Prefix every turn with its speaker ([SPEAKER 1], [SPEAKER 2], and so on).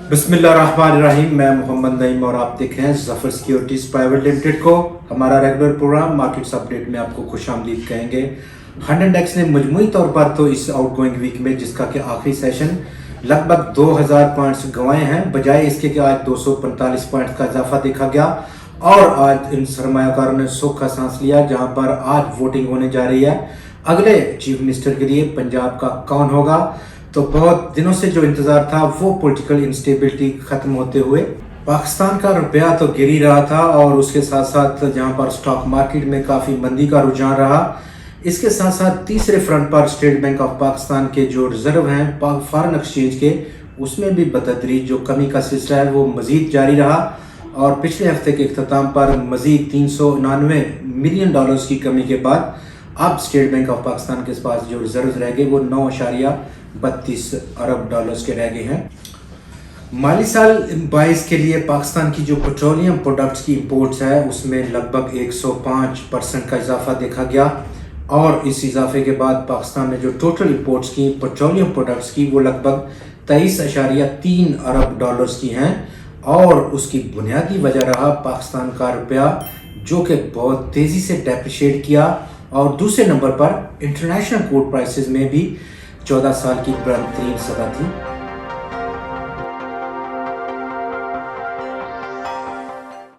[SPEAKER 1] बिस्मिल्लाहिर्रहमानिर्रहीम। मैं मोहम्मद नईम और आप देख रहे हैं ज़फ़र सिक्योरिटीज़ प्राइवेट लिमिटेड को। हमारा रेगुलर प्रोग्राम मार्केट्स अपडेट में आपको खुशामदीद कहेंगे। 100 इंडेक्स ने मजमूई तौर पर तो इस आउटगोइंग वीक में, जिसका कि आखिरी सेशन लगभग 2000 पॉइंट्स गंवाए हैं, बजाय इसके कि आज 245 पॉइंट्स का इजाफा देखा गया। और आज इन सरमायाकारों ने सुख का सांस लिया, जहां पर आज वोटिंग होने जा रही है अगले चीफ मिनिस्टर के लिए पंजाब का कौन होगा। तो बहुत दिनों से जो इंतजार था वो पॉलिटिकल इंस्टेबिलिटी खत्म होते हुए पाकिस्तान का रुपया तो गिर ही रहा था, और उसके साथ साथ जहां पर स्टॉक मार्केट में काफ़ी मंदी का रुझान रहा। इसके साथ साथ तीसरे फ्रंट पर स्टेट बैंक ऑफ पाकिस्तान के जो रिजर्व हैं फॉरेन एक्सचेंज के, उसमें भी बतदरीज जो कमी का सिलसिला है वो मज़ीद जारी रहा। और पिछले हफ्ते के इख्तिताम पर मज़ीद $399 मिलियन की कमी के बाद अब स्टेट बैंक ऑफ पाकिस्तान के पास जो रिजर्व रह गए वो 9.32 अरब डॉलर्स के रह गए हैं। माली साल 22 के लिए पाकिस्तान की जो पेट्रोलियम प्रोडक्ट्स की इंपोर्ट्स है उसमें लगभग 105% का इजाफा देखा गया। और इस इजाफे के बाद पाकिस्तान ने जो टोटल इंपोर्ट्स की पेट्रोलियम प्रोडक्ट्स की वो लगभग 23.3 अरब डॉलर्स की हैं। और उसकी बुनियादी वजह रहा पाकिस्तान का रुपया, जो कि बहुत तेज़ी से डेप्रिशिएट किया। और दूसरे नंबर पर इंटरनेशनल कोर्ट प्राइसेस में भी 14 साल की बुलंद तरीन सतह थी।